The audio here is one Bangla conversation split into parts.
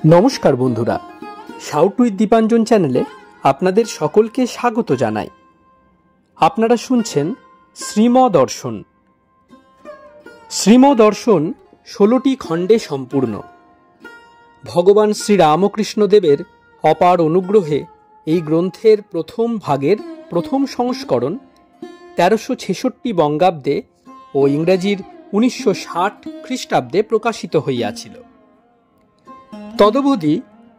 নমস্কার বন্ধুরা, শাউট উইথ দীপাঞ্জন চ্যানেলে আপনাদের সকলকে স্বাগত জানাই। আপনারা শুনছেন শ্রীমদর্শন। শ্রীমদর্শন 16টি খণ্ডে সম্পূর্ণ। ভগবান শ্রীরামকৃষ্ণদেবের অপার অনুগ্রহে এই গ্রন্থের প্রথম ভাগের প্রথম সংস্করণ 1366 বঙ্গাব্দে ও ইংরেজির 1960 খ্রিস্টাব্দে প্রকাশিত হইয়াছিল। তদবধি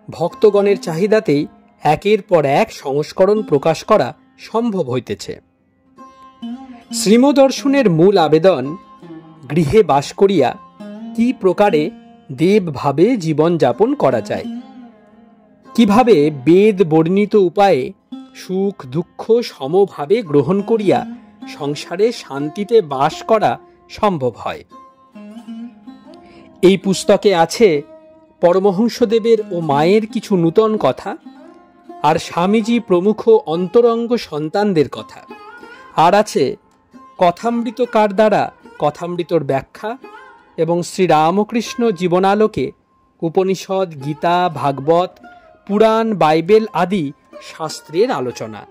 ভক্তগণের চাহিদাতেই একের পর এক সংস্করণ প্রকাশ করা সম্ভব হইতেছে। শ্রীমদর্শনের মূল আবেদন, গৃহে বাস করিয়া কি প্রকারে দেবভাবে জীবনযাপন করা যায়, কিভাবে বেদ বর্ণিত উপায়ে সুখ দুঃখ সমভাবে গ্রহণ করিয়া সংসারে শান্তিতে বাস করা সম্ভব হয়। এই পুস্তকে আছে পরমহংসদেবের ও মায়ের কিছু নূতন কথা, আর স্বামীজি প্রমুখ অন্তরঙ্গ সন্তানদের কথা, আর আছে কথামৃতকার দ্বারা কথামৃতর ব্যাখ্যা এবং শ্রীরামকৃষ্ণ জীবনালোকে উপনিষদ, গীতা, ভাগবত, পুরাণ, বাইবেল আদি শাস্ত্রের আলোচনা।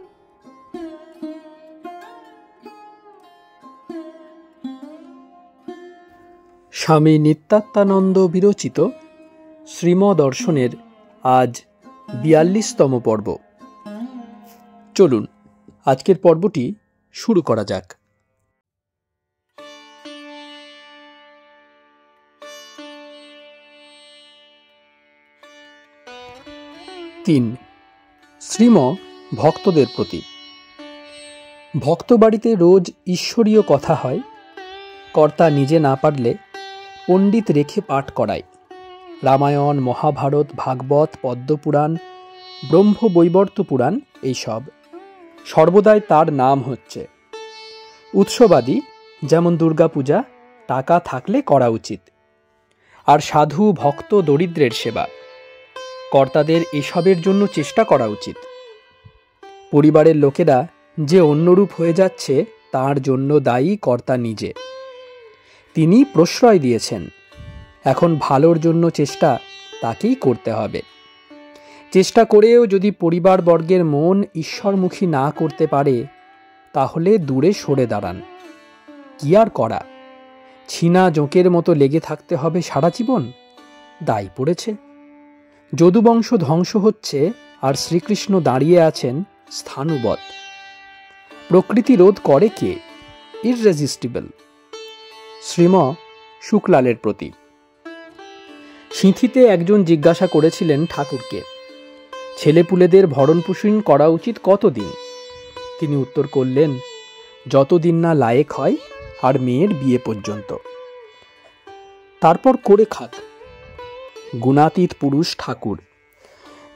স্বামী নিত্যাত্মানন্দ বিরচিত শ্রীমদর্শনের আজ 42তম পর্ব। চলুন আজকের পর্বটি শুরু করা যাক। 3. শ্রীম ভক্তদের প্রতি। ভক্ত বাড়িতে রোজ ঈশ্বরীয় কথা হয়। কর্তা নিজে না পারলে পণ্ডিত রেখে পাঠ করায়। রামায়ণ, মহাভারত, ভাগবত, পদ্মপুরাণ, ব্রহ্মবৈবর্ত পুরাণ, এইসব সর্বদাই তার নাম হচ্ছে। উৎসবাদী যেমন দুর্গাপূজা টাকা থাকলে করা উচিত। আর সাধু, ভক্ত, দরিদ্রের সেবা কর্তাদের এসবের জন্য চেষ্টা করা উচিত। পরিবারের লোকেরা যে অন্যরূপ হয়ে যাচ্ছে তার জন্য দায়ী কর্তা নিজে। তিনি প্রশ্রয় দিয়েছেন, এখন ভালোর জন্য চেষ্টা তাকেই করতে হবে। চেষ্টা করেও যদি পরিবারবর্গের মন ঈশ্বরমুখী না করতে পারে তাহলে দূরে সরে দাঁড়ান। কি আর করা, ছিনা জোঁকের মতো লেগে থাকতে হবে সারা জীবন? দায় পড়েছে। যদুবংশ ধ্বংস হচ্ছে আর শ্রীকৃষ্ণ দাঁড়িয়ে আছেন স্থাণুবৎ। প্রকৃতি রোধ করে কে? ইররেজিস্টিবল। শ্রীম শুকলালের প্রতি। সিঁথিতে একজন জিজ্ঞাসা করেছিলেন ঠাকুরকে, ছেলেপুলেদের ভরণ পোষণ করা উচিত কতদিন? তিনি উত্তর করলেন, যতদিন না লায়েক হয় আর মেয়ের বিয়ে পর্যন্ত। তারপর করে খাক। গুণাতীত পুরুষ ঠাকুর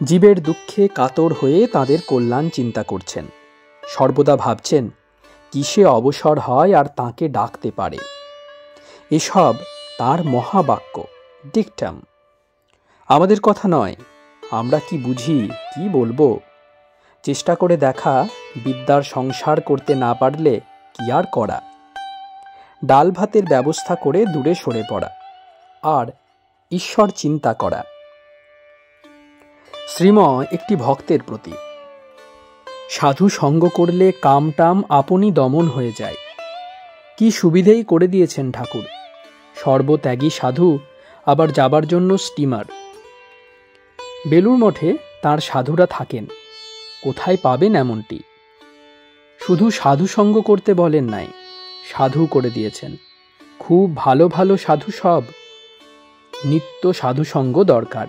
জীবের দুঃখে কাতর হয়ে তাদের কল্যাণ চিন্তা করছেন। সর্বদা ভাবছেন কিসে অবসর হয় আর তাকে ডাকতে পারে। এসব তার মহাবাক্য, ডিকটাম। আমাদের কথা নয়। আমরা কি বুঝি, কি বলবো? চেষ্টা করে দেখা, বিদ্যার সংসার করতে না পারলে কি আর করা? ডাল ভাতের ব্যবস্থা করে দূরে সরে পড়া আর ঈশ্বর চিন্তা করা। শ্রীম একটি ভক্তের প্রতি। সাধু সঙ্গ করলে কামটাম আপনি দমন হয়ে যায়। কি সুবিধেই করে দিয়েছেন ঠাকুর। সর্বত্যাগী সাধু, আবার যাবার জন্য স্টিমার। বেলুড় মঠে তাঁর সাধুরা থাকেন। কোথায় পাবেন এমনটি? শুধু সাধু সঙ্গ করতে বলেন নাই, সাধু করে দিয়েছেন। খুব ভালো ভালো সাধু সব। নিত্য সাধু সঙ্গ দরকার,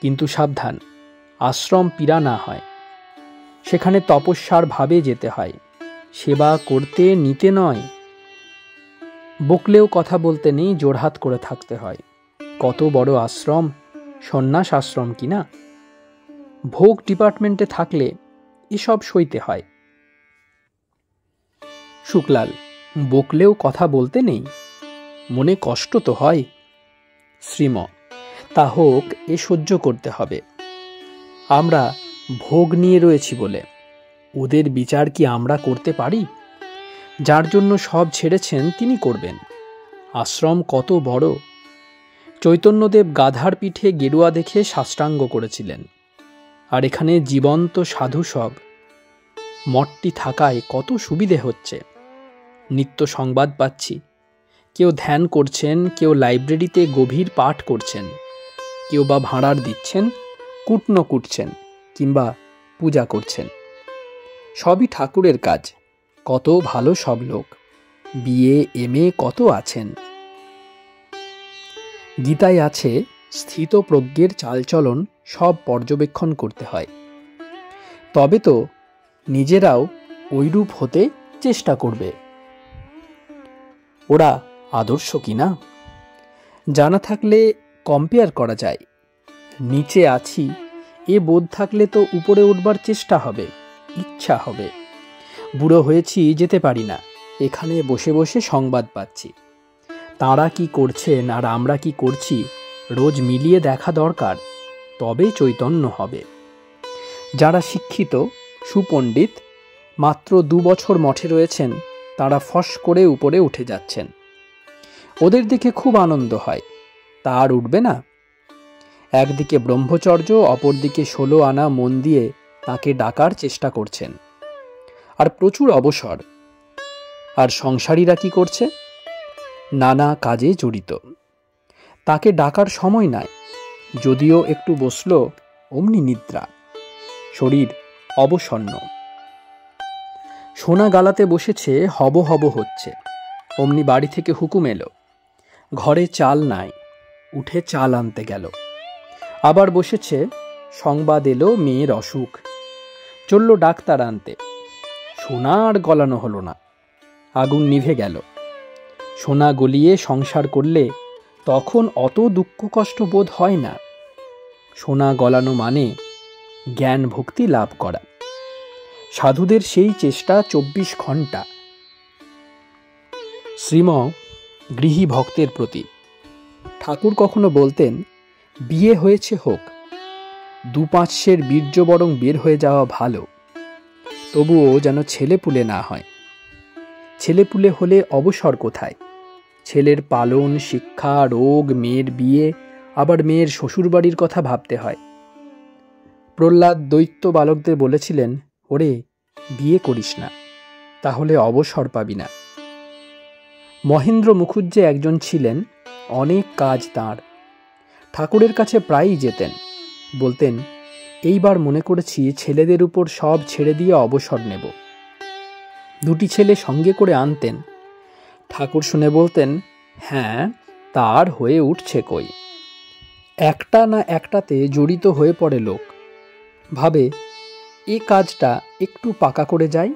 কিন্তু সাবধান, আশ্রম পীড়া না হয়। সেখানে তপস্যার ভাবে যেতে হয়, সেবা করতে নিতে নয়। বকলেও কথা বলতে নেই, জোড়হাত করে থাকতে হয়। কত বড় আশ্রম, সন্ন্যাস আশ্রম কিনা। ভোগ ডিপার্টমেন্টে থাকলে এসব সইতে হয়। শুকলাল, বকলেও কথা বলতে নেই, মনে কষ্ট তো হয়। শ্রীম, তা হোক, এ সহ্য করতে হবে। আমরা ভোগ নিয়ে রয়েছি বলে ওদের বিচার কি আমরা করতে পারি? যার জন্য সব ছেড়েছেন তিনি করবেন। আশ্রম কত বড়! চৈতন্যদেব গাধার পিঠে গেরুয়া দেখে সাষ্টাঙ্গ করেছিলেন। আর এখানে জীবন্ত সাধু সব। মঠটি থাকায় কত সুবিধে হচ্ছে। নিত্য সংবাদ পাচ্ছি। কেউ ধ্যান করছেন, কেউ লাইব্রেরিতে গভীর পাঠ করছেন, কেউ বা ভাঁড়ার দিচ্ছেন, কুটন কুটছেন কিংবা পূজা করছেন। সবই ঠাকুরের কাজ। কত ভালো সব লোক। বিএ এমএ কত আছেন। গীতায় আছে, স্থিতপ্রজ্ঞের চালচলন সব পর্যবেক্ষণ করতে হয়। তবে তো নিজেরাও ঐরূপ হতে চেষ্টা করবে। ওরা আদর্শ কিনা জানা থাকলে কম্পেয়ার করা যায়। নিচে আছি এ বোধ থাকলে তো উপরে উঠবার চেষ্টা হবে, ইচ্ছা হবে। বুড়ো হয়েছি, যেতে পারি না, এখানে বসে বসে সংবাদ পাচ্ছি। তাঁরা কি করছেন আর আমরা কি করছি রোজ মিলিয়ে দেখা দরকার, তবে চৈতন্য হবে। যারা শিক্ষিত, সুপণ্ডিত, মাত্র 2 বছর মঠে রয়েছেন, তারা ফস করে উপরে উঠে যাচ্ছেন। ওদের দেখে খুব আনন্দ হয়। তা আর উঠবে না? একদিকে ব্রহ্মচর্য, অপরদিকে 16 আনা মন দিয়ে তাকে ডাকার চেষ্টা করছেন। আর প্রচুর অবসর। আর সংসারীরা কি করছে? নানা কাজে জড়িত। তাকে ডাকার সময় নাই। যদিও একটু বসল, অমনি নিদ্রা। শরীর অবসন্ন। সোনা গালাতে বসেছে, হব হব হচ্ছে। অমনি বাড়ি থেকে হুকুম এলো, ঘরে চাল নাই, উঠে চাল আনতে গেল। আবার বসেছে, সংবাদ এলো মেয়ের অসুখ, চলল ডাক্তার আনতে। সোনা আর গলানো হলো না, আগুন নিভে গেল। সোনা গলিয়ে সংসার করলে তখন অত দুঃখ কষ্ট বোধ হয় না। সোনা গলানো মানে জ্ঞান ভক্তি লাভ করা। সাধুদের সেই চেষ্টা 24 ঘন্টা। শ্রীম গৃহী ভক্তের প্রতি। ঠাকুর কখনো বলতেন, বিয়ে হয়েছে হোক, 2-5 সের বীর্য বরং বের হয়ে যাওয়া ভালো, তবুও যেন ছেলেপুলে না হয়। ছেলেপুলে হলে অবসর কোথায়? ছেলের পালন, শিক্ষা, রোগ, মেয়ের বিয়ে, আবার মেয়ের শ্বশুরবাড়ির কথা ভাবতে হয়। প্রহ্লাদ দৈত্য বালকদের বলেছিলেন, ওরে বিয়ে করিস না, তাহলে অবসর পাবি না। মহেন্দ্র মুখুজ্জে একজন ছিলেন, অনেক কাজ তাঁর। ঠাকুরের কাছে প্রায়ই যেতেন। বলতেন, এইবার মনে করেছি ছেলেদের উপর সব ছেড়ে দিয়ে অবসর নেব। 2টি ছেলে সঙ্গে করে আনতেন। ঠাকুর শুনে বলতেন, হ্যাঁ, তার হয়ে উঠছে কই। একটা না একটাতে জড়িত হয়ে পড়ে লোক। ভাবে, এ কাজটা একটু পাকা করে যাই।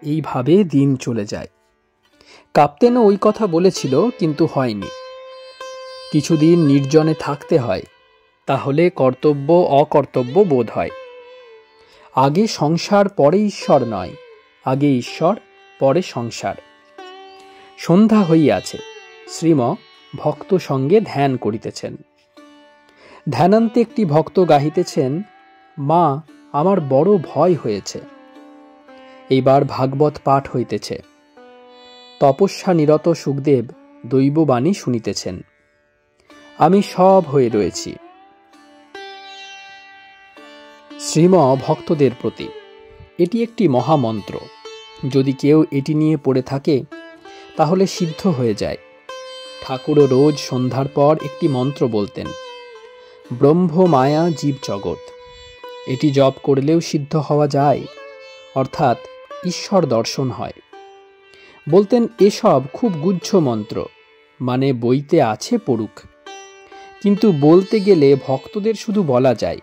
এইভাবে দিন চলে যায়। কাপ্তেনও ওই কথা বলেছিল, কিন্তু হয়নি। কিছুদিন নির্জনে থাকতে হয়, তাহলে কর্তব্য অকর্তব্য বোধ হয়। আগে সংসার পরে ঈশ্বর নয়, আগে ঈশ্বর পরে সংসার। সন্ধ্যা হইয়াছে। শ্রীম ভক্ত সঙ্গে ধ্যান করিতেছেন। ধ্যানান্তে একটি ভক্ত গাহিতেছেন, মা, আমার বড় ভয় হয়েছে। এইবার ভাগবত পাঠ হইতেছে। তপস্যা নিরত সুখদেব দৈববাণী শুনিতেছেন। আমি সব হয়ে রয়েছি। শ্রীম ভক্তদের প্রতি। এটি একটি মহামন্ত্র। যদি কেউ এটি নিয়ে পড়ে থাকে তাহলে সিদ্ধ হয়ে যায়। ঠাকুরও রোজ সন্ধ্যার পর একটি মন্ত্র বলতেন, ব্রহ্ম মায়া জীব জগৎ। এটি জপ করলেও সিদ্ধ হওয়া যায়, অর্থাৎ ঈশ্বর দর্শন হয়। বলতেন, এসব খুব গুহ্য মন্ত্র, মানে বইতে আছে পড়ুক, কিন্তু বলতে গেলে ভক্তদের শুধু বলা যায়,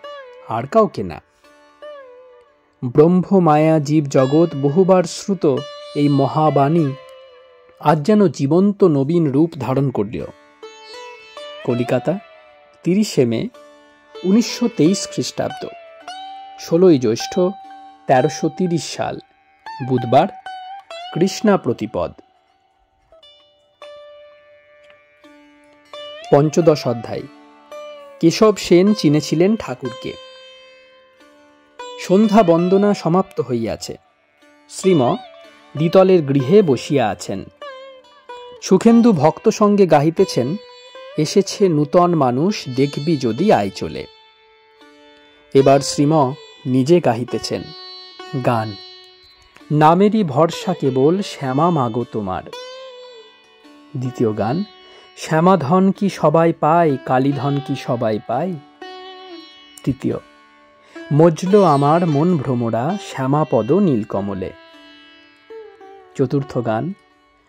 আর কাউকে না। ব্রহ্ম মায়া জীব জগৎ বহুবার শ্রুত এই মহাবাণী আজ যেন জীবন্ত নবীন রূপ ধারণ করল। কলিকাতা, 30শে মে 1923 খ্রিস্টাব্দ, 16ই জ্যৈষ্ঠ 1330 সাল, বুধবার, কৃষ্ণা প্রতিপদ। 15 অধ্যায়। কেশব সেন চিনেছিলেন ঠাকুরকে। সন্ধ্যা বন্দনা সমাপ্ত হইয়াছে। শ্রীম দ্বিতলের গৃহে বসিয়া আছেন। সুখেন্দু ভক্ত সঙ্গে গাহিতেছেন, এসেছে নূতন মানুষ, দেখবি যদি আয় চলে। এবার শ্রীম নিজে গাহিতেছেন গান, নামেরই ভরসা কেবল শ্যামা মাগো তোমার। দ্বিতীয় গান, শ্যামাধন কি সবাই পায়, কালীধন কি সবাই পায়। তৃতীয়, মজলো আমার মন ভ্রমরা, শ্যামাপদ নীলকমলে। চতুর্থ গান,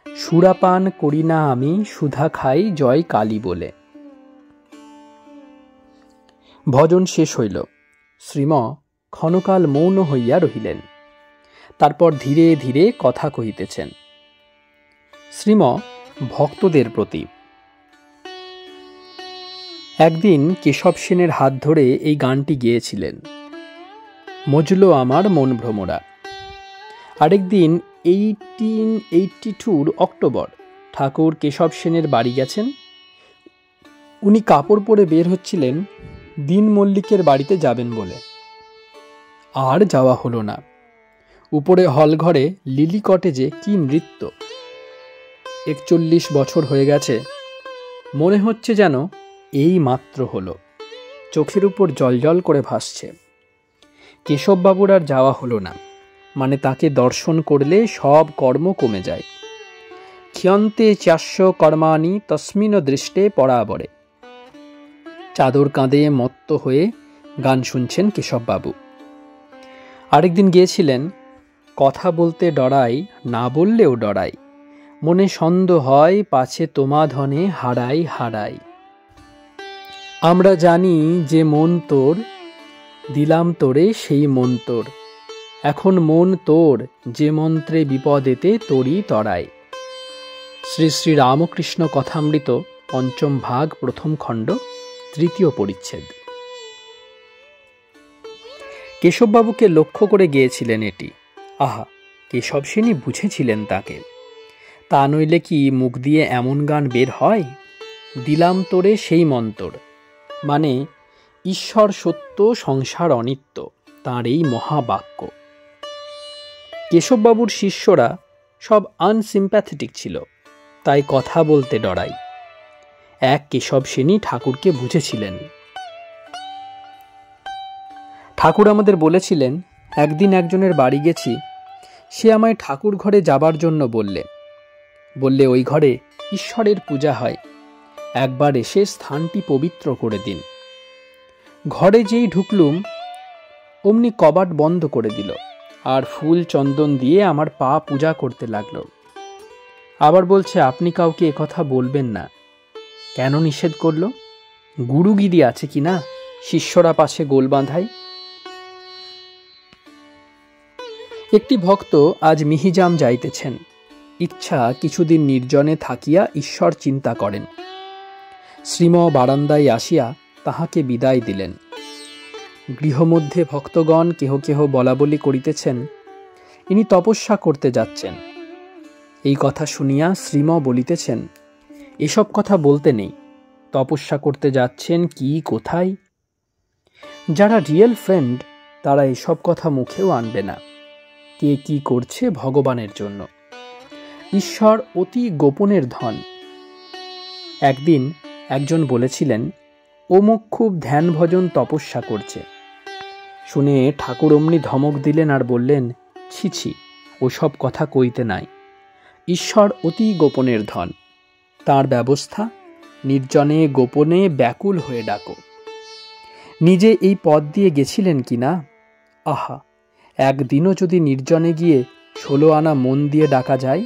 সুরাপান করি না আমি, সুধা খাই জয় কালী বলে। ভজন শেষ হইল। শ্রীম ক্ষণকাল মৌন হইয়া রহিলেন, তারপর ধীরে ধীরে কথা কহিতেছেন। শ্রীম ভক্তদের প্রতি। একদিন কেশব সেনের হাত ধরে এই গানটি গেয়েছিলেন, মজলো আমার মন ভ্রমরা। আরেকদিন 1882 অক্টোবর ঠাকুর কেশব সেনের বাড়ি গেছেন। উনি কাপড় পরে বের হচ্ছিলেন দিন মল্লিকের বাড়িতে যাবেন বলে। আর যাওয়া হলো না। উপরে হলঘরে লিলি কটেজে কি নৃত্য! 41 বছর হয়ে গেছে, মনে হচ্ছে যেন এই মাত্র হলো। চোখের উপর জলজল করে ভাসছে। কেশববাবুর আর যাওয়া হলো না, মানে তাকে দর্শন করলে সব কর্ম কমে যায়। ক্ষয়ন্তে চাস্য কর্মাণি তস্মিন দৃষ্টে পরাবরে। চাদর কাঁধে মত্ত হয়ে গান শুনছেন কেশববাবু। আরেকদিন গিয়েছিলেন, কথা বলতে ডরাই, না বললেও ডরাই, মনে সন্দেহ হয় পাছে তোমা ধনে হারাই হারাই। আমরা জানি যে মন তোর, দিলাম তোরে সেই মন তোর, এখন মন তোর, যে মন্ত্রে বিপদেতে তোরই তরাই। শ্রী শ্রী রামকৃষ্ণ কথামৃত, পঞ্চম ভাগ, প্রথম খণ্ড, তৃতীয় পরিচ্ছেদ। কেশববাবুকে লক্ষ্য করে গেয়েছিলেন এটি। আহা, কেশব সেনই বুঝেছিলেন তাকে। তা নইলে কি মুখ দিয়ে এমন গান বের হয়? দিলাম তোরে সেই মন্তর, মানে ঈশ্বর সত্য, সংসার অনিত্য, তাঁর এই মহাবাক্য। কেশববাবুর শিষ্যরা সব আনসিম্প্যাথেটিক ছিল, তাই কথা বলতে ডরাই। এক কেশব সেনই ঠাকুরকে বুঝেছিলেন। ঠাকুর আমাদের বলেছিলেন, একদিন একজনের বাড়ি গেছি, সে আমায় ঠাকুর ঘরে যাবার জন্য বললে ওই ঘরে ঈশ্বরের পূজা হয়, একবার এসে স্থানটি পবিত্র করে দিন। ঘরে যেই ঢুকলুম অমনি কবাট বন্ধ করে দিল, আর ফুল চন্দন দিয়ে আমার পা পূজা করতে লাগলো। আবার বলছে, আপনি কাউকে একথা বলবেন না। কেন নিষেধ করলো? গুরুগিরি আছে কি না, শিষ্যরা পাশে গোল বাঁধায়। একটি ভক্ত আজ মিহিজাম যাইতেছেন, ইচ্ছা কিছুদিন নির্জনে থাকিয়া ঈশ্বর চিন্তা করেন। শ্রীম বারান্দায় আসিয়া তাহাকে বিদায় দিলেন। গৃহমধ্যে ভক্তগণ কেহ কেহ বলাবলি করিতেছেন, ইনি তপস্যা করতে যাচ্ছেন। এই কথা শুনিয়া শ্রীম বলিতেছেন, এসব কথা বলতে নেই, তপস্যা করতে যাচ্ছেন কি, কোথায়? যারা রিয়েল ফ্রেন্ড তারা এসব কথা মুখেও আনবে না। কে কি করছে ভগবানের জন্য। ঈশ্বর অতি গোপনের ধন। একদিন একজন বলেছিলেন, অমুক খুব ধ্যান ভজন তপস্যা করছে। শুনে ঠাকুর অমনি ধমক দিলেন আর বললেন, ছি ছি, ওসব কথা কইতে নাই। ঈশ্বর অতি গোপনের ধন, তাঁর ব্যবস্থা নির্জনে গোপনে ব্যাকুল হয়ে ডাকো। নিজে এই পথ দিয়ে গেছিলেন কি না? আহা, একদিনও যদি নির্জনে গিয়ে 16 আনা মন দিয়ে ডাকা যায়,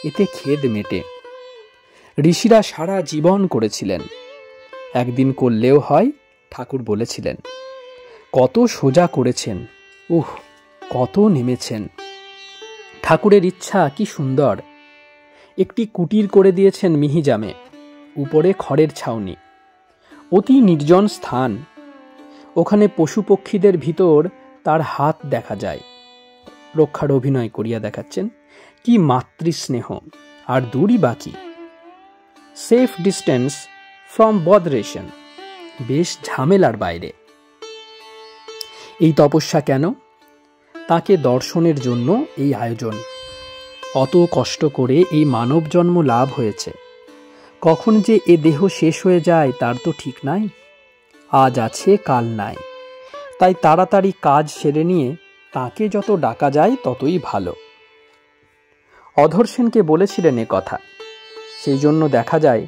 এতে খেদ মেটে। ঋষিরা সারা জীবন করেছিলেন, একদিন করলেও হয়। ঠাকুর বলেছিলেন, কত সোজা করেছেন, কত নেমেছেন। ঠাকুরের ইচ্ছা কি সুন্দর। একটি কুটির করে দিয়েছেন মিহিজামে, উপরে খড়ের ছাউনি, অতি নির্জন স্থান। ওখানে পশু পক্ষীদের ভিতর তার হাত দেখা যায়। রক্ষার অভিনয় করিয়া দেখাচ্ছেন, কি মাতৃস্নেহ। আর দূরই বাকি, সেফ ডিস্টেন্স ফ্রম বদরেশন, বেশ ঝামেলার বাইরে। এই তপস্যা কেন? তাকে দর্শনের জন্য এই আয়োজন। অত কষ্ট করে এই মানব জন্ম লাভ হয়েছে, কখন যে এ দেহ শেষ হয়ে যায় তার তো ঠিক নাই। আজ আছে কাল নাই, তাই তাড়াতাড়ি কাজ সেরে নিয়ে তাকে যত ডাকা যায় ততই ভালো। অধর সেনকে বলেছিলেন এ কথা, সেই জন্য দেখা যায়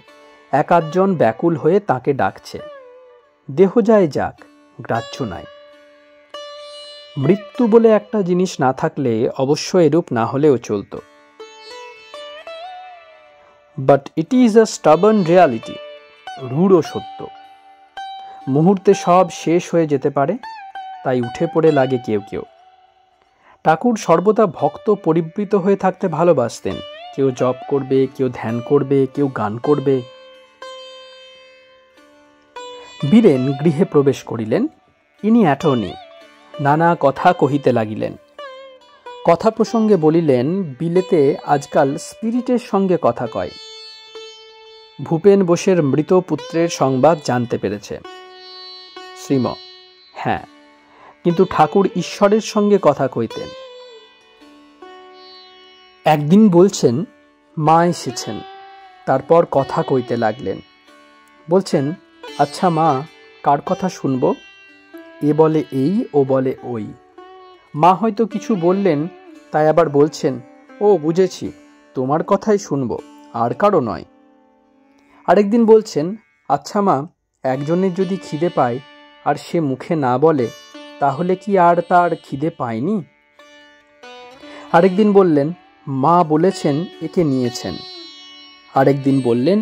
এক আধজন ব্যাকুল হয়ে তাকে ডাকছে। দেহ যায় যাক, গ্রাহ্য নাই। মৃত্যু বলে একটা জিনিস না থাকলে অবশ্য এরূপ না হলেও চলত। But it is a stubborn reality, রূঢ় সত্য। মুহূর্তে সব শেষ হয়ে যেতে পারে, তাই উঠে পড়ে লাগে কেউ কেউ। ঠাকুর সর্বদা ভক্ত পরিবৃত হয়ে থাকতে ভালোবাসতেন। কেউ জপ করবে, কেউ ধ্যান করবে, কেউ গান করবে। বীরেন গৃহে প্রবেশ করিলেন। ইনি অ্যাটর্নি, নানা কথা কহিতে লাগিলেন। কথা প্রসঙ্গে বলিলেন, বিলেতে আজকাল স্পিরিটের সঙ্গে কথা কয়। ভূপেন বোসের মৃত পুত্রের সংবাদ জানতে পেরেছে। শ্রীম: হ্যাঁ, কিন্তু ঠাকুর ঈশ্বরের সঙ্গে কথা কইতেন। একদিন বলছেন মা এসেছেন, তারপর কথা কইতে লাগলেন। বলছেন, আচ্ছা মা, কার কথা শুনব? এ বলে এই, ও বলে ওই। মা হয়তো কিছু বললেন, তাই আবার বলছেন, ও বুঝেছি, তোমার কথাই শুনব, আর কারো নয়। আরেকদিন বলছেন, আচ্ছা মা, একজনের যদি খিদে পায় আর সে মুখে না বলে, তাহলে কি আর তার খিদে পায়নি? আরেকদিন বললেন, মা বলেছেন একে নিয়েছেন। আরেকদিন বললেন,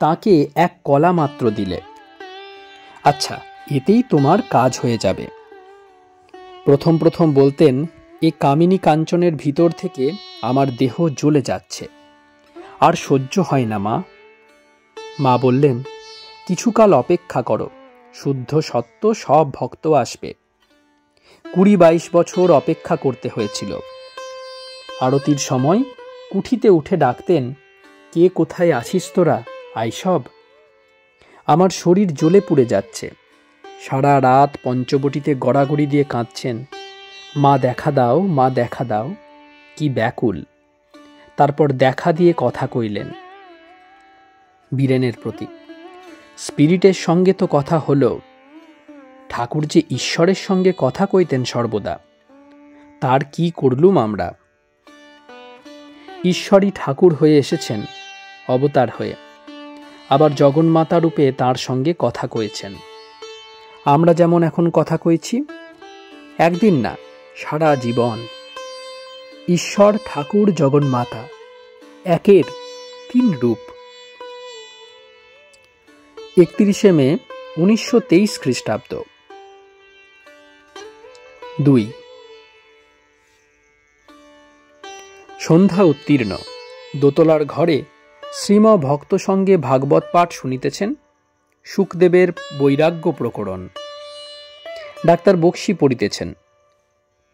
তাকে এক কলা মাত্র দিলে। আচ্ছা, এতেই তোমার কাজ হয়ে যাবে। প্রথম প্রথম বলতেন, এ কামিনী কাঞ্চনের ভিতর থেকে আমার দেহ জ্বলে যাচ্ছে, আর সহ্য হয় না মা। মা বললেন, কিছুকাল অপেক্ষা করো, শুদ্ধ সত্য সব ভক্ত আসবে। 20-22 বছর অপেক্ষা করতে হয়েছিল। আরতির সময় কুঠিতে উঠে ডাকতেন, কে কোথায় আছিস তোরা, আই সব। আমার শরীর জ্বলে পুড়ে যাচ্ছে। সারা রাত পঞ্চবটিতে গড়াগড়ি দিয়ে কাঁদছেন, মা দেখা দাও, মা দেখা দাও। কি ব্যাকুল। তারপর দেখা দিয়ে কথা কইলেন। বীরেনের প্রতি, স্পিরিটের সঙ্গে তো কথা হলো, ঠাকুর যে ঈশ্বরের সঙ্গে কথা কইতেন সর্বদা, তার কি করলুম আমরা? ঈশ্বরই ঠাকুর হয়ে এসেছেন অবতার হয়ে, আবার জগন্মাতা রূপে তার সঙ্গে কথা কয়েছেন। আমরা যেমন এখন কথা কইছি, একদিন না, সারা জীবন। ঈশ্বর, ঠাকুর, জগন্মাতা একের 3 রূপ। 31 মে 1923 খ্রিস্টাব্দ। 2। সন্ধ্যা উত্তীর্ণ। দোতলার ঘরে শ্রীম ভক্ত সঙ্গে ভাগবত পাঠ শুনিতেছেন। শুকদেবের বৈরাগ্য প্রকরণ। ডাক্তার বক্সি পড়িতেছেন।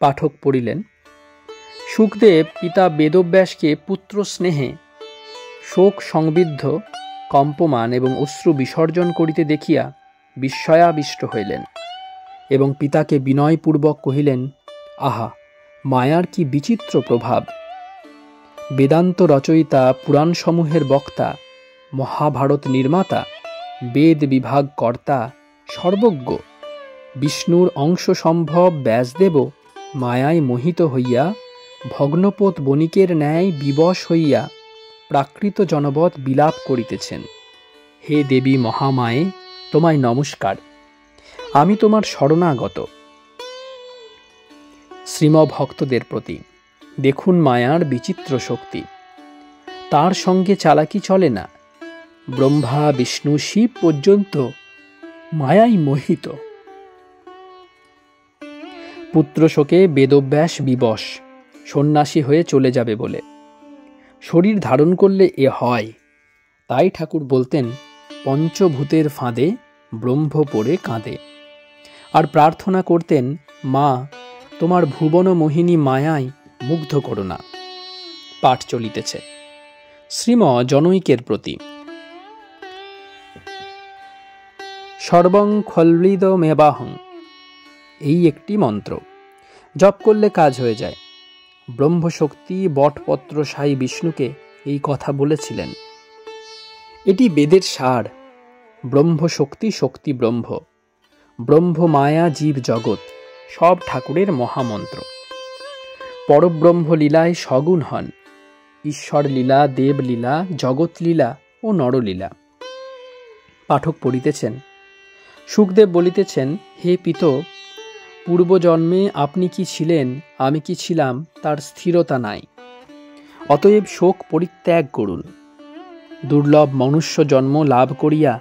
পাঠক পড়িলেন, শুকদেব পিতা বেদব্যাসকে পুত্র স্নেহে শোক সংবিদ্ধ কম্পমান এবং অশ্রু বিসর্জন করিতে দেখিয়া বিস্ময়াবিষ্ট হইলেন এবং পিতাকে বিনয়পূর্বক কহিলেন, আহা, মায়ার কি বিচিত্র প্রভাব! বেদান্ত রচয়িতা, পুরাণসমূহের বক্তা, মহাভারত নির্মাতা, বেদ বিভাগ কর্তা, সর্বজ্ঞ বিষ্ণুর অংশ সম্ভব ব্যাসদেব মায়ায় মোহিত হইয়া ভগ্নপোত বণিকের ন্যায় বিবশ হইয়া প্রাকৃত জনবৎ বিলাপ করিতেছেন। হে দেবী মহামায়ে, তোমায় নমস্কার, আমি তোমার শরণাগত। শ্রীম ভক্তদের প্রতি, দেখুন মায়ার বিচিত্র শক্তি। তার সঙ্গে চালাকি চলে না। ব্রহ্মা, বিষ্ণু, শিব পর্যন্ত মায়াই মোহিত। পুত্র শোকে বেদব্যাস বিবশ, সন্ন্যাসী হয়ে চলে যাবে বলে। শরীর ধারণ করলে এ হয়। তাই ঠাকুর বলতেন, পঞ্চভূতের ফাঁদে ব্রহ্ম পড়ে কাঁদে। আর প্রার্থনা করতেন, মা, তোমার ভুবন মোহিনী মায়ায় মুগ্ধ করো না। পাঠ চলিতেছে। শ্রীম জনৈকের প্রতি, সর্বং খল্বিদমেবাহং, এই একটি মন্ত্র জপ করলে কাজ হয়ে যায়। ব্রহ্মশক্তি বটপত্র সাই বিষ্ণুকে এই কথা বলেছিলেন। এটি বেদের সার। ব্রহ্ম শক্তি, শক্তি ব্রহ্ম, ব্রহ্ম মায়া জীব জগৎ সব ঠাকুরের মহামন্ত্র। পরব্রহ্ম লীলায় সগুণ হন, ঈশ্বর লীলা, দেবলীলা, জগৎ লীলা ও নরলীলা। পাঠক পড়িতেছেন, সুখদেব বলিতেছেন, হে পিত, পূর্বজন্মে আপনি কি ছিলেন, আমি কি ছিলাম, তার স্থিরতা নাই। অতএব শোক পরিত্যাগ করুন। দুর্লভ মনুষ্য জন্ম লাভ করিয়া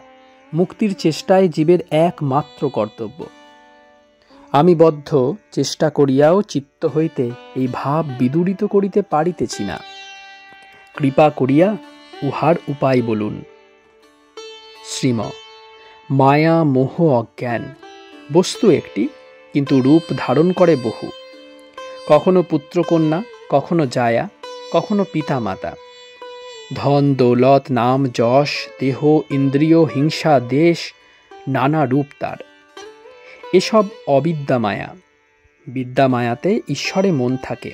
মুক্তির চেষ্টায় জীবের একমাত্র কর্তব্য। আমি বদ্ধ চেষ্টা করিয়াও চিত্ত হইতে এই ভাব বিদূরিত করিতে পারিতেছি না। কৃপা করিয়া উহার উপায় বলুন। শ্রীম, মায়া মোহ অজ্ঞান, বস্তু একটি, কিন্তু রূপ ধারণ করে বহু। কখনো পুত্রকন্যা, কখনো জায়া, কখনো পিতা মাতা। ধন দৌলত, নাম যশ, দেহ ইন্দ্রিয়, হিংসা, দেশ, নানা রূপ তার। এসব অবিদ্যা মায়া। বিদ্যা মায়াতে ঈশ্বরে মন থাকে।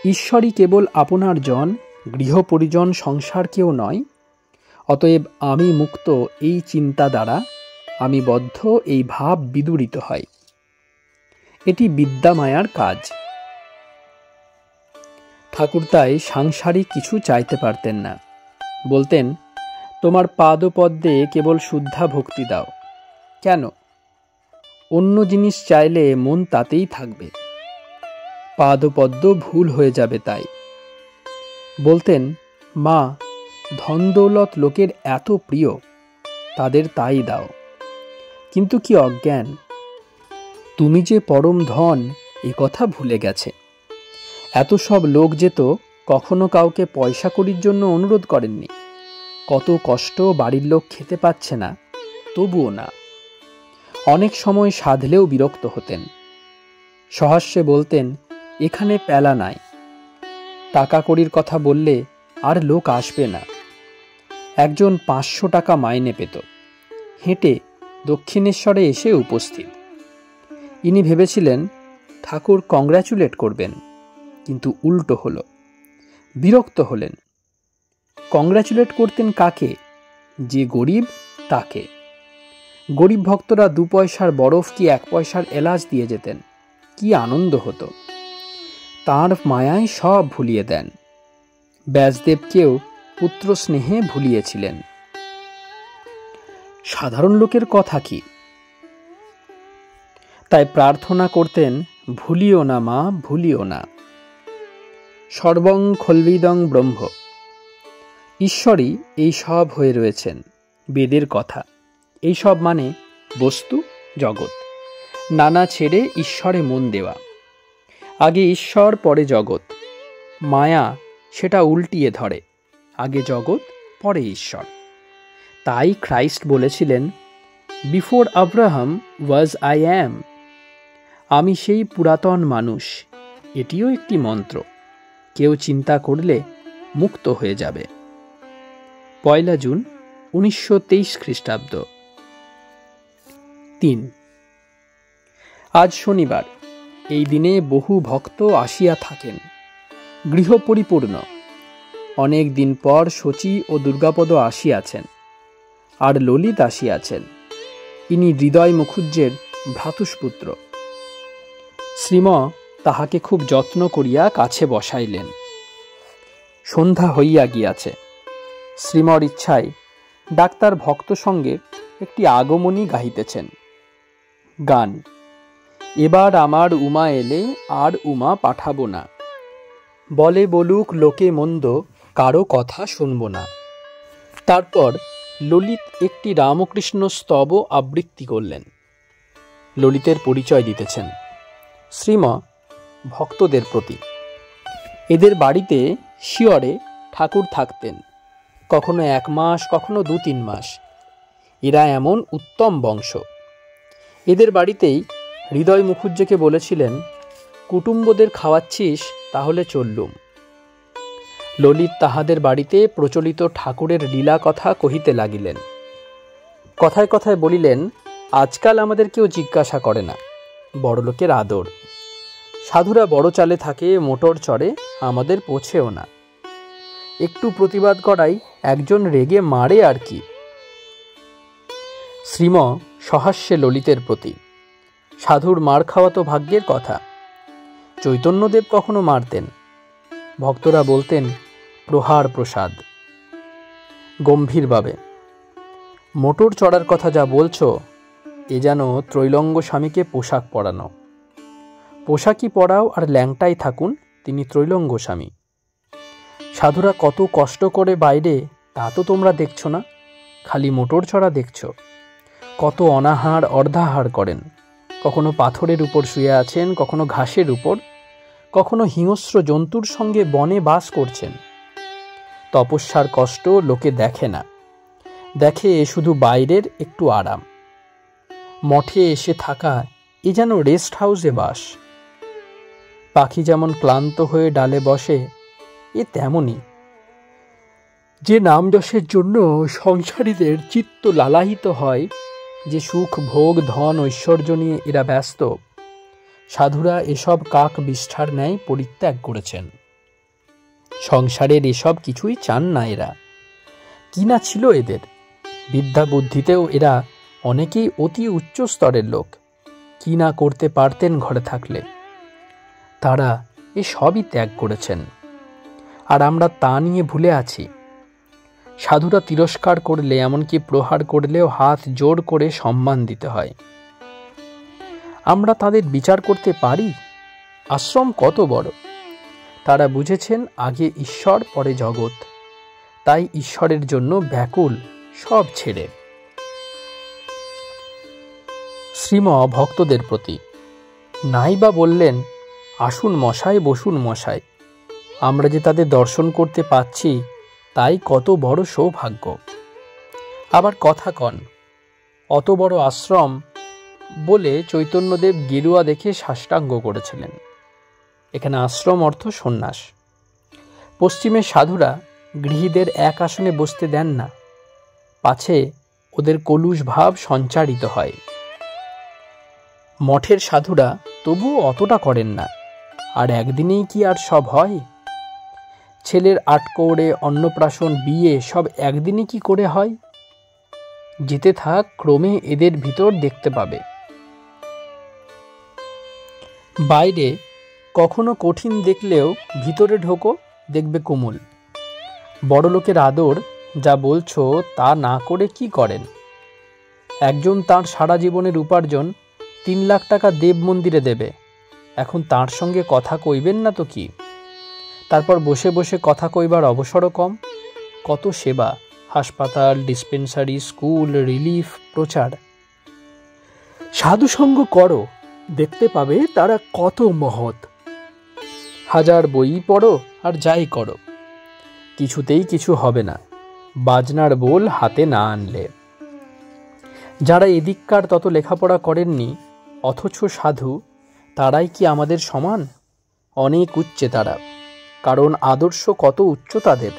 ঈশ্বরই কেবল আপনার জন, গৃহ পরিজন সংসার কেউ নয়। অতএব আমি মুক্ত এই চিন্তা দ্বারা, আমি বদ্ধ এই ভাব বিদূরিত হয়। এটি বিদ্যা মায়ার কাজ। ঠাকুর তাই সাংসারিক কিছু চাইতে পারতেন না। বলতেন, তোমার পাদপদ্মে কেবল শুদ্ধা ভক্তি দাও। কেন? অন্য জিনিস চাইলে মন তাতেই থাকবে, পাদপদ্ম ভুল হয়ে যাবে। তাই বলতেন, মা, ধন দৌলত লোকের এত প্রিয়, তাদের তাই দাও। কিন্তু কি অজ্ঞান, তুমি যে পরম ধন এ কথা ভুলে গেছে। এত সব লোক যেত, কখনো কাউকে পয়সা কড়ির জন্য অনুরোধ করেননি। কত কষ্ট, বাড়ির লোক খেতে পাচ্ছে না, তবুও না। অনেক সময় সাধলেও বিরক্ত হতেন। সহাস্যে বলতেন, এখানে পেলা নাই, টাকা কড়ির কথা বললে আর লোক আসবে না। একজন 500 টাকা মাইনে পেত, হেঁটে দক্ষিণেশ্বরে এসে উপস্থিত। ইনি ভেবেছিলেন ঠাকুর কংগ্র্যাচুলেট করবেন, কিন্তু উল্টো হলো। বিরক্ত হলেন। কংগ্র্যাচুলেট করতেন কাকে? যে গরিব তাকে। গরিব ভক্তরা 2 পয়সার বরফ কি 1 পয়সার এলাচ দিয়ে যেতেন, কি আনন্দ হতো। তাঁর মায়ায় সব ভুলিয়ে দেন। ব্যাসদেবকেও পুত্র স্নেহে ভুলিয়েছিলেন। সাধারণ লোকের কথা কি? তাই প্রার্থনা করতেন, ভুলিও না মা, ভুলিও না। সর্বং খল্বিদং ব্রহ্ম, ঈশ্বরই এই সব হয়ে রয়েছেন। বেদের কথা। এই সব মানে বস্তু, জগৎ। নানা ছেড়ে ঈশ্বরে মন দেওয়া। আগে ঈশ্বর, পরে জগৎ। মায়া সেটা উল্টিয়ে ধরে, আগে জগৎ, পরে ঈশ্বর। তাই খ্রাইস্ট বলেছিলেন, before Abraham was I am. আমি সেই পুরাতন মানুষ। এটিও একটি মন্ত্র, কেউ চিন্তা করলে মুক্ত হয়ে যাবে। 1 জুন 1923 খ্রিস্টাব্দ। 3। আজ শনিবার। এই দিনে বহু ভক্ত আসিয়া থাকেন। গৃহ পরিপূর্ণ। অনেক দিন পর শচী ও দুর্গাপদ আসিয়াছেন, আর ললিত আসিয়াছেন। ইনি হৃদয় মুখুজ্জের ভ্রাতুষ্পুত্র। শ্রীম তাহাকে খুব যত্ন করিয়া কাছে বসাইলেন। সন্ধ্যা হইয়া গিয়াছে। শ্রীমর ইচ্ছায় ডাক্তার ভক্ত সঙ্গে একটি আগমনী গাহিতেছেন। গান, এবার আমার উমা এলে আর উমা পাঠাবো না। বলে বলুক লোকে মন্দ, কারো কথা শুনব না। তারপর ললিত একটি রামকৃষ্ণ স্তব আবৃত্তি করলেন। ললিতের পরিচয় দিতেছেন। শ্রীম ভক্তদের প্রতি। এদের বাড়িতে শিয়রে ঠাকুর থাকতেন, কখনো 1 মাস, কখনো 2-3 মাস। এরা এমন উত্তম বংশ। এদের বাড়িতেই হৃদয় মুখুজ্জেকে বলেছিলেন, কুটুম্বদের খাওয়াচ্ছিস, তাহলে চললুম। ললিত তাহাদের বাড়িতে প্রচলিত ঠাকুরের লীলা কথা কহিতে লাগিলেন। কথায় কথায় বলিলেন, আজকাল আমাদের কেউ জিজ্ঞাসা করে না, বড়লোকের আদর। সাধুরা বড় চালে থাকে, মোটর চড়ে, আমাদের পৌঁছেও না। একটু প্রতিবাদ করাই একজন রেগে মারে আর কি। শ্রীম সহাস্যে ললিতের প্রতি। সাধুর মার খাওয়া তো ভাগ্যের কথা। চৈতন্যদেব কখনো মারতেন, ভক্তরা বলতেন প্রহার প্রসাদ। গম্ভীরভাবে, মোটর চড়ার কথা যা বলছো এ যেন ত্রৈলঙ্গ স্বামীকে পোশাক পরানো। পোশাকই পরাও আর ল্যাংটাই থাকুন, তিনি ত্রৈলঙ্গ স্বামী। সাধুরা কত কষ্ট করে বাইরে তা তো তোমরা দেখছো না, খালি মোটর চড়া দেখছো। কত অনাহার অর্ধাহার করেন, কখনো পাথরের উপর শুয়ে আছেন, কখনো ঘাসের উপর, কখনো হিংস্র জন্তুর সঙ্গে বনে বাস করছেন। তপস্যার কষ্ট লোকে দেখে না, দেখে শুধু বাইরের একটু আরাম। মঠে এসে থাকা এ যেন রেস্ট হাউসে বাস। পাখি যেমন ক্লান্ত হয়ে ডালে বসে, এ তেমনই। যে নাম যশের জন্য সংসারীদের চিত্ত লালায়িত হয়, যে সুখ ভোগ ধন ঐশ্বর্য নিয়ে এরা ব্যস্ত, সাধুরা এসব কাক বিষ্ঠার ন্যায় পরিত্যাগ করেছেন। সংসারের এসব কিছুই চান না এরা। কি না ছিল এদের! বিদ্যা বুদ্ধিতেও এরা অনেকেই অতি উচ্চ স্তরের লোক। কি না করতে পারতেন ঘরে থাকলে! তারা এসবই ত্যাগ করেছেন, আর আমরা তা নিয়ে ভুলে আছি। সাধুরা তিরস্কার করলে, এমনকি প্রহার করলেও হাত জোর করে সম্মান দিতে হয়। আমরা তাদের বিচার করতে পারি? আশ্রম কত বড়! তারা বুঝেছেন আগে ঈশ্বর পরে জগৎ, তাই ঈশ্বরের জন্য ব্যাকুল সব ছেড়ে। শ্রীম ভক্তদের প্রতি। নাই বা বললেন, আসুন মশাই, বসুন মশাই। আমরা যে তাদের দর্শন করতে পাচ্ছি তাই কত বড় সৌভাগ্য। আবার কথা কন, অত বড় আশ্রম বলে চৈতন্যদেব গেরুয়া দেখে সাষ্টাঙ্গ করেছিলেন। এখানে আশ্রম অর্থ সন্ন্যাস। পশ্চিমের সাধুরা গৃহীদের এক আসনে বসতে দেন না, পাছে ওদের কলুষ ভাব সঞ্চারিত হয়। মঠের সাধুরা তবুও অতটা করেন না। আর একদিনেই কি আর সব হয়? ছেলের আটকৌড়ে, অন্নপ্রাশন, বিয়ে সব একদিনে কি করে হয়? যেতে থাক, ক্রমে এদের ভিতর দেখতে পাবে। বাইরে কখনো কঠিন দেখলেও ভিতরে ঢোকো, দেখবে কোমল। বড়লোকের আদর যা বলছো তা না করে কি করেন? একজন তার সারা জীবনের উপার্জন 3 লাখ টাকা দেব মন্দিরে দেবে, এখন তার সঙ্গে কথা কইবেন না তো কি? তারপর বসে বসে কথা কইবার অবসরও কম। কত সেবা, হাসপাতাল, ডিসপেন্সারি, স্কুল, রিলিফ, প্রচার। সাধুসঙ্গ করো, দেখতে পাবে তারা কত মহৎ। 1000 বই পড়ো আর যাই করো, কিছুতেই কিছু হবে না বাজনার বোল হাতে না আনলে। যারা এদিককার তত লেখাপড়া করেননি অথচ সাধু, তারাই কি আমাদের সমান? অনেক উচ্চে তারা, কারণ আদর্শ কত উচ্চ তাদের।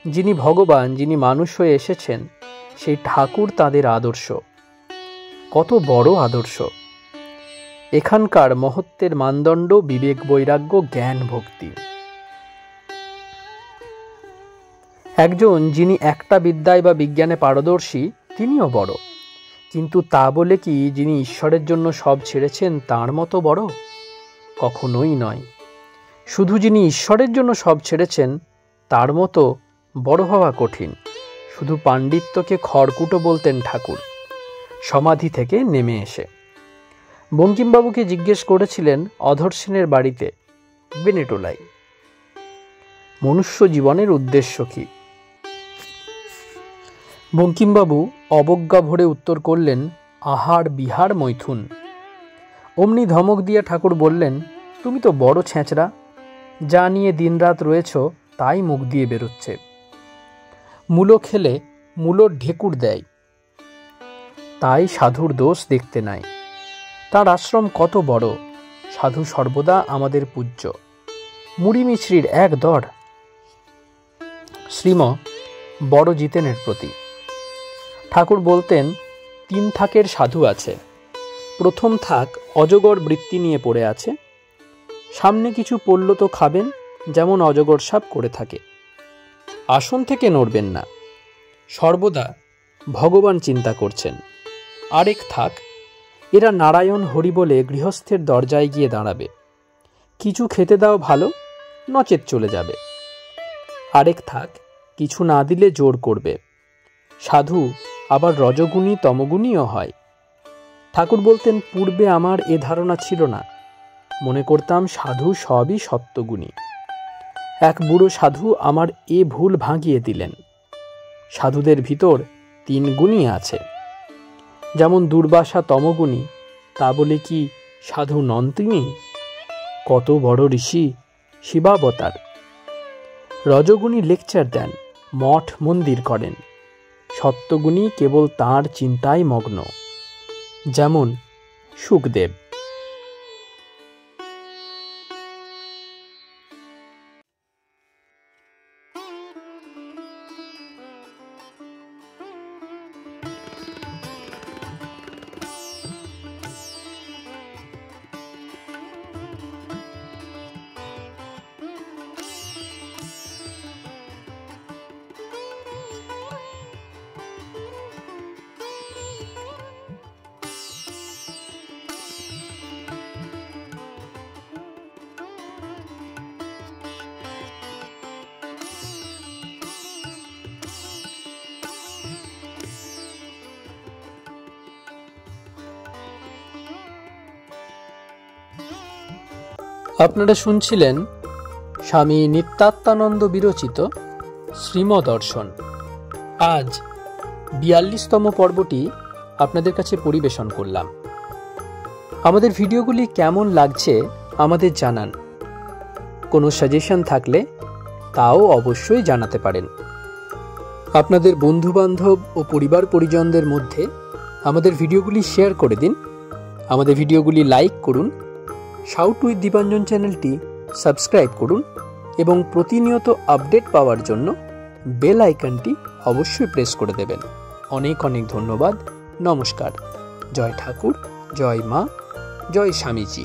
যিনি ভগবান, যিনি মানুষ হয়ে এসেছেন, সেই ঠাকুর তাদের আদর্শ। কত বড় আদর্শ! এখানকার মহত্বের মানদণ্ড বিবেক, বৈরাগ্য, জ্ঞান, ভক্তি। একজন যিনি একটা বিদ্যায় বা বিজ্ঞানে পারদর্শী, তিনিও বড়। কিন্তু তা বলে কি যিনি ঈশ্বরের জন্য সব ছেড়েছেন তার মতো বড়? কখনোই নয়। শুধু যিনি ঈশ্বরের জন্য সব ছেড়েছেন তার মতো বড় হওয়া কঠিন। শুধু পাণ্ডিত্যকে খড়কুটো বলতেন ঠাকুর, সমাধি থেকে নেমে এসে। বঙ্কিমবাবুকে জিজ্ঞেস করেছিলেন অধর সেনের বাড়িতে, বেনেটোলায়, মনুষ্য জীবনের উদ্দেশ্য কি? বঙ্কিমবাবু অবজ্ঞা ভরে উত্তর করলেন, আহার, বিহার, মৈথুন। অমনি ধমক দিয়ে ঠাকুর বললেন, তুমি তো বড় ছেঁচড়া, যা নিয়ে দিনরাত রয়েছ তাই মুখ দিয়ে বেরোচ্ছে। মূলো খেলে মূলোর ঢেকুর দেয়, তাই সাধুর দোষ দেখতে নাই। তার আশ্রম কত বড়, সাধু সর্বদা আমাদের পূজ্য। মুড়ি মিছরির এক দর। শ্রীম বড় জিতেনের প্রতি। ঠাকুর বলতেন, 3 থাকের সাধু আছে। প্রথম থাক অজগর বৃত্তি নিয়ে পড়ে আছে। সামনে কিছু পড়ল তো খাবেন, যেমন অজগর সাপ করে থাকে। আসন থেকে নড়বেন না, সর্বদা ভগবান চিন্তা করছেন। আরেক থাক, এরা নারায়ণ হরি বলে গৃহস্থের দরজায় গিয়ে দাঁড়াবে, কিছু খেতে দাও ভালো, নচেত চলে যাবে। আরেক থাক, কিছু না দিলে জোর করবে। সাধু আবার রজগুণী তমগুণীও হয়। ঠাকুর বলতেন, পূর্বে আমার এ ধারণা ছিল না, মনে করতাম সাধু সবই সত্যগুণী। এক বুড়ো সাধু আমার এ ভুল ভাঙিয়ে দিলেন। সাধুদের ভিতর 3 গুণই আছে। যেমন দুর্বাসা তমগুণী, তা বলে কি সাধু নন তিনি? কত বড় ঋষি, শিবাবতার। রজগুণী লেকচার দেন, মঠ মন্দির করেন। সত্যগুণী কেবল তাঁর চিন্তায় মগ্ন, যেমন শুকদেব। আপনারা শুনছিলেন স্বামী নিত্যাত্মানন্দ বিরচিত শ্রীমদর্শন। আজ 42তম পর্বটি আপনাদের কাছে পরিবেশন করলাম। আমাদের ভিডিওগুলি কেমন লাগছে আমাদের জানান। কোনো সাজেশন থাকলে তাও অবশ্যই জানাতে পারেন। আপনাদের বন্ধুবান্ধব ও পরিবার পরিজনদের মধ্যে আমাদের ভিডিওগুলি শেয়ার করে দিন। আমাদের ভিডিওগুলি লাইক করুন। শাউট উইথ দীপাঞ্জন চ্যানেলটি সাবস্ক্রাইব করুন এবং প্রতিনিয়ত আপডেট পাওয়ার জন্য বেল আইকনটি অবশ্যই প্রেস করে দেবেন। অনেক অনেক ধন্যবাদ। নমস্কার। জয় ঠাকুর, জয় মা, জয় স্বামীজি।